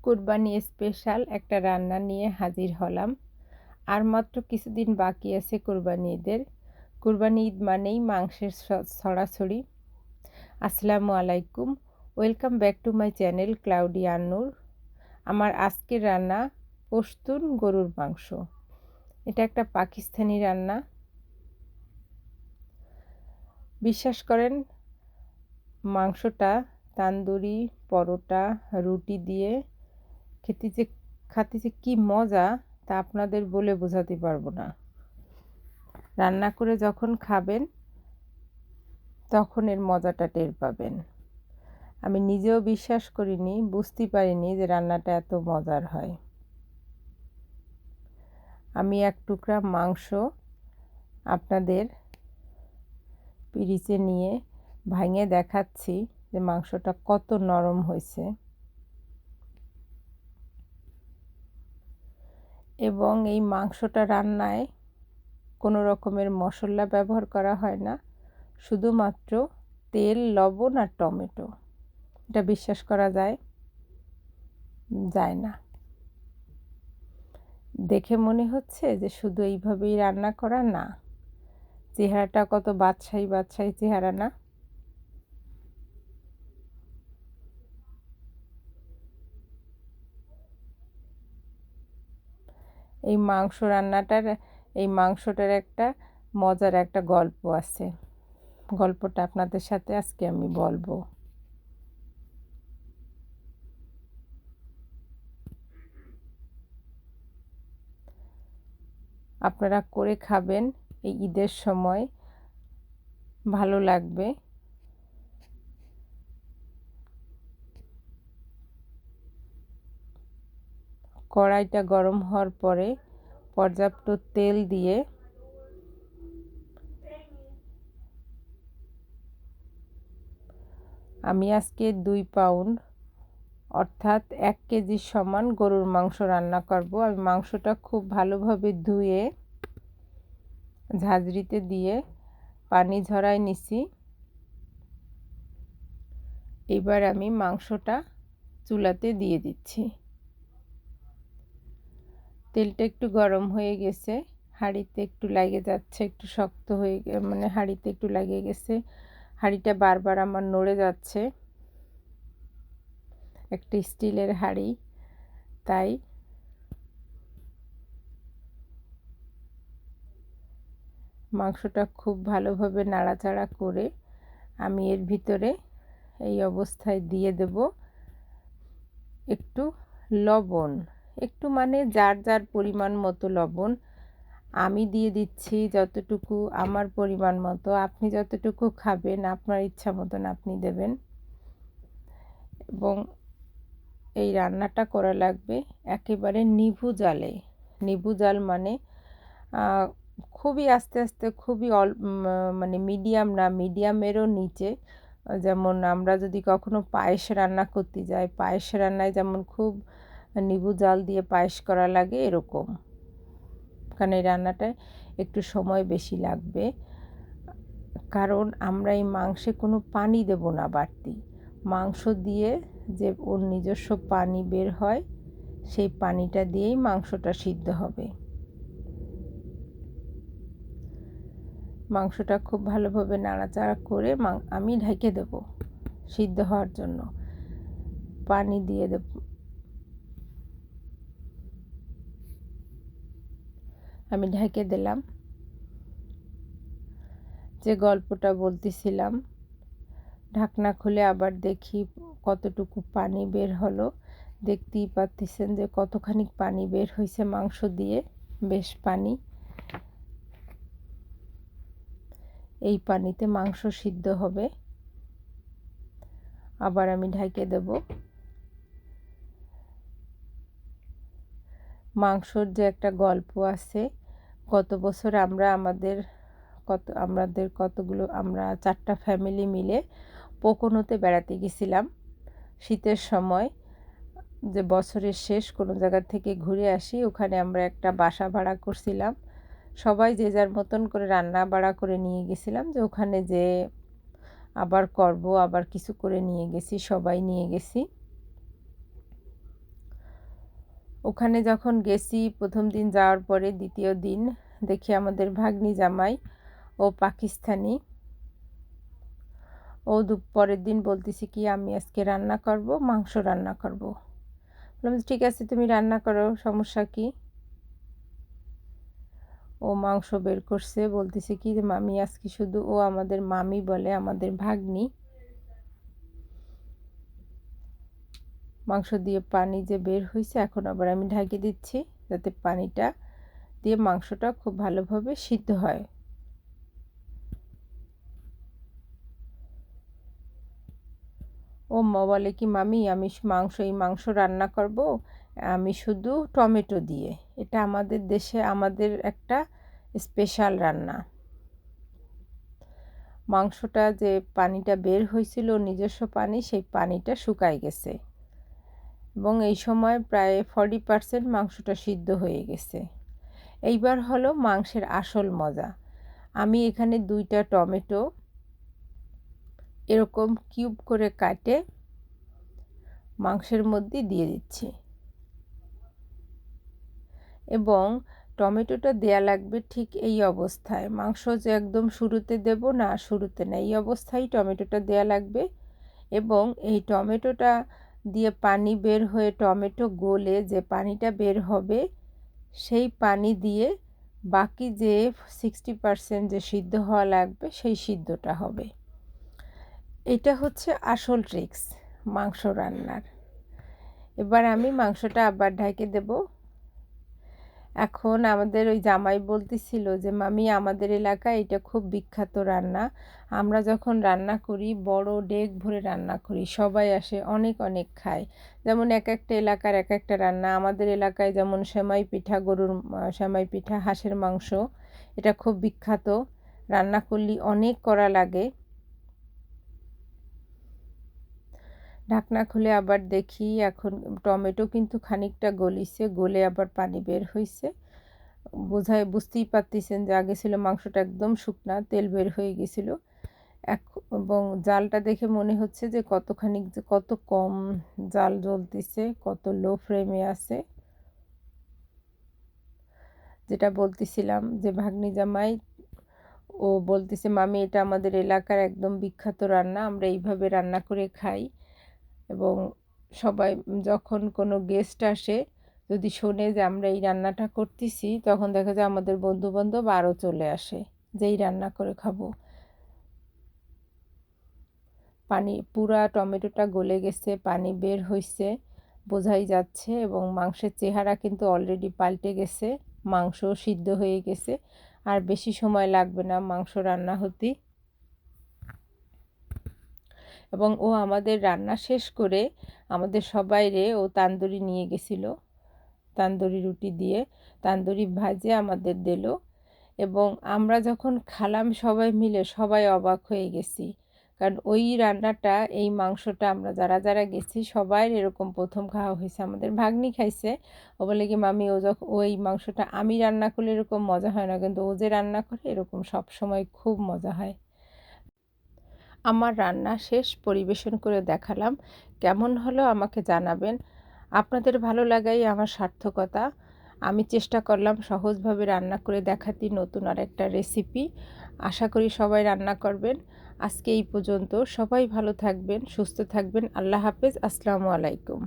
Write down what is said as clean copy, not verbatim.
কুরবানি স্পেশাল একটা রান্না নিয়ে হাজির হলাম। আর মাত্র কিছুদিন বাকি আছে কুরবানি ঈদের। কুরবানি ঈদ মানেই মাংসের ছড়াছড়ি। আসসালামু আলাইকুম। Welcome back to my channel Cloudy Annur. আমার আজকের রান্না পশতুন গরুর মাংস। এটা একটা পাকিস্তানি রান্না। বিশ্বাস করেন মাংসটা তান্দুরি, পরোটা, রুটি দিয়ে খাতে যে কি মজা তা আপনাদের বলে বোঝাতে পারবো না। রান্না করে যখন খাবেন তখন এর মজাটা টের পাবেন। আমি নিজেও বিশ্বাস করিনি, বুঝতে পারিনি যে রান্নাটা এত মজার হয়। আমি এক টুকরা মাংস আপনাদের পিরিচে নিয়ে ভাঙে দেখাচ্ছি যে মাংসটা কত নরম হয়েছে এবং এই মাংসটা রান্নায় কোনো রকমের মশলা ব্যবহার করা হয় না, শুধুমাত্র তেল, লবণ আর টমেটো। এটা বিশ্বাস করা যায় না। দেখে মনে হচ্ছে যে শুধু এইভাবেই রান্না করা, না, চেহারাটা কত বাদশাহী চেহারা না। এই মাংসটার একটা মজার একটা গল্প আছে। গল্পটা আপনাদের সাথে আজকে আমি বলবো। আপনারা করে খাবেন এই ঈদের সময়, ভালো লাগবে। কড়াইটা গরম হওয়ার পরে পর্যাপ্ত তেল দিয়ে আমি আজকে 2 পাউন্ড অর্থাৎ 1 কেজি সমান গরুর মাংস রান্না করব। আমি মাংসটা খুব ভালোভাবে ধুয়ে ঝাঁঝরিতে দিয়ে পানি ঝরায় নিছি। এবার আমি মাংসটা চুলাতে দিয়ে দিচ্ছি। তেলটা একটু গরম হয়ে গেছে, হাঁড়িতে একটু লেগে যাচ্ছে, একটু শক্ত হয়ে মানে হাঁড়িতে একটু লেগে গেছে। হাঁড়িটা বারবার আমার নড়ে যাচ্ছে। একটা স্টিলের হাঁড়ি, তাই মাংসটা খুব ভালোভাবে নাড়াচাড়া করে আমি এর ভিতরে এই অবস্থায় দিয়ে দেব একটু লবণ। একটু মানে যার যার পরিমাণ মতো লবণ। আমি দিয়ে দিচ্ছি যতটুকু আমার পরিমাণ মতো। আপনি যতটুকু খাবেন আপনার ইচ্ছা মতন আপনি দেবেন। এবং এই রান্নাটা করা লাগবে একেবারে নিভু জালে। নিভু জাল মানে খুবই আস্তে আস্তে, খুবই মানে মিডিয়াম না, মিডিয়ামেরও নিচে। যেমন আমরা যদি কখনো পায়েস রান্না করতে যাই, পায়েস রান্নায় যেমন খুব নিভু জাল দিয়ে পায়েস করা লাগে, এরকম। কারণ এই রান্নাটায় একটু সময় বেশি লাগবে, কারণ আমরা এই মাংসে কোনো পানি দেব না বাড়তি। মাংস দিয়ে যে ওর নিজস্ব পানি বের হয়, সেই পানিটা দিয়েই মাংসটা সিদ্ধ হবে। মাংসটা খুব ভালোভাবে নাড়াচাড়া করে আমি ঢেকে দেব সিদ্ধ হওয়ার জন্য। পানি দিয়ে দেব। আমি ঢেকে দিলাম। যে গল্পটা বলতেছিলাম, ঢাকনা খুলে আবার দেখি কতটুকু পানি বের হলো। দেখতেই পাচ্ছেন যে কতখানি পানি বের হয়েছে মাংস দিয়ে, বেশ পানি। এই পানিতে মাংস সিদ্ধ হবে। আবার আমি ঢেকে দেব। মাংসর যে একটা গল্প আছে, গত বছর আমরা 4টা ফ্যামিলি মিলে পোকোনোতে বেড়াতে গেছিলাম শীতের সময়। যে বছরের শেষ কোনো জায়গা থেকে ঘুরে আসি, ওখানে আমরা একটা বাসা ভাড়া করছিলাম। সবাই যে যার মতন করে রান্না বাড়া করে নিয়ে গেছিলাম, যে ওখানে যে আবার কিছু করে নিয়ে গেছি, সবাই নিয়ে গেছি। ওখানে যখন গেছি প্রথম দিন যাওয়ার পরে দ্বিতীয় দিন দেখি আমাদের ভাগ্নি জামাই ও পাকিস্তানি, ও পরের দিন বলতেছে কি আমি আজকে রান্না করব, মাংস রান্না করব। বললাম ঠিক আছে তুমি রান্না করো, সমস্যা কি। ও মাংস বের করছে, বলতেছে কি যে মামি আজকে শুধু, ও আমাদের মামি বলে, আমাদের ভাগ্নি, মাংস দিয়ে পানি যে বের হয়েছে এখন আবার আমি ঢাকি দিচ্ছি যাতে পানিটা দিয়ে মাংসটা খুব ভালোভাবে সিদ্ধ হয়। ও বলে কি মামি আমি এই মাংস রান্না করব আমি শুধু টমেটো দিয়ে, এটা আমাদের দেশে আমাদের একটা স্পেশাল রান্না। মাংসটা যে পানিটা বের হয়েছিল নিজস্ব পানি, সেই পানিটা শুকায় গেছে এবং এই সময় প্রায় 40% মাংসটা সিদ্ধ হয়ে গেছে। এইবার হলো মাংসের আসল মজা। আমি এখানে 2টা টমেটো এরকম কিউব করে কাটে মাংসের মধ্যে দিয়ে দিচ্ছি এবং টমেটোটা দেয়া লাগবে ঠিক এই অবস্থায়। মাংস যে একদম শুরুতে দেব না, শুরুতে না, এই অবস্থায় টমেটোটা দেয়া লাগবে এবং এই টমেটোটা দিয়ে পানি বের হয়ে টমেটো গলে যে পানিটা বের হবে সেই পানি দিয়ে বাকি যে 60% যে সিদ্ধ হওয়া লাগবে সেই সিদ্ধটা হবে। এটা হচ্ছে আসল ট্রিক্স মাংস রান্নার। এবার আমি মাংসটা আবার ঢেকে দেব। এখন আমাদের ওই জামাই বলতেছিল যে মামি আমাদের এলাকায় এটা খুব বিখ্যাত রান্না, আমরা যখন রান্না করি বড় ডেক ভরে রান্না করি, সবাই আসে অনেক অনেক খায়। যেমন এক একটা এলাকার এক একটা রান্না, আমাদের এলাকায় যেমন সেমাই পিঠা, সেমাই পিঠা, হাঁসের মাংস, এটা খুব বিখ্যাত, রান্না করলে অনেক করা লাগে। ঢাকনা খুলে আবার দেখি এখন টমেটো কিন্তু খানিকটা গলিছে, গলে আবার পানি বের হয়েছে। বুঝতেই পারতেছেন যে আগে ছিল মাংসটা একদম শুকনা, তেল বের হয়ে গেছিল এবং জালটা দেখে মনে হচ্ছে যে কত কম জাল জ্বলতেছে, কত লো ফ্লেমে আছে। যেটা বলতেছিলাম যে ভাগ্নি জামাই ও বলতেছে মামি এটা আমাদের এলাকার একদম বিখ্যাত রান্না, আমরা এইভাবে রান্না করে খাই এবং সবাই যখন কোনো গেস্ট আসে যদি শোনে যে আমরা এই রান্নাটা করতেছি তখন দেখা যায় আমাদের বন্ধুবান্ধব আরও চলে আসে যে এই রান্না করে খাবো। পানি পুরা টমেটোটা গলে গেছে, পানি বের হয়েছে বোঝাই যাচ্ছে এবং মাংসের চেহারা কিন্তু অলরেডি পাল্টে গেছে, মাংস সিদ্ধ হয়ে গেছে, আর বেশি সময় লাগবে না মাংস রান্না হতে। এবং ও আমাদের রান্না শেষ করে আমাদের সবাইরে ও তান্দুরি নিয়ে গেছিল, তান্দুরি রুটি দিয়ে তান্দুরি ভাজে আমাদের দিল এবং আমরা যখন খালাম সবাই মিলে সবাই অবাক হয়ে গেছি, কারণ ওই রান্নাটা এই মাংসটা আমরা যারা যারা গেছি সবাই এরকম প্রথম খাওয়া হয়েছে। আমাদের ভাগ্নি খাইছে, ও বলে কি মামি ওই মাংসটা আমি রান্না করলে এরকম মজা হয় না, কিন্তু ও যে রান্না করে এরকম সব সময় খুব মজা হয়। আমার রান্না শেষ, পরিবেশন করে দেখালাম, কেমন হলো আমাকে জানাবেন। আপনাদের ভালো লাগাই আমার সার্থকতা। আমি চেষ্টা করলাম সহজভাবে রান্না করে দেখাতে নতুন আরেকটা রেসিপি। আশা করি সবাই রান্না করবেন। আজকে এই পর্যন্ত, সবাই ভালো থাকবেন, সুস্থ থাকবেন। আল্লাহ হাফেজ, আসসালামু আলাইকুম।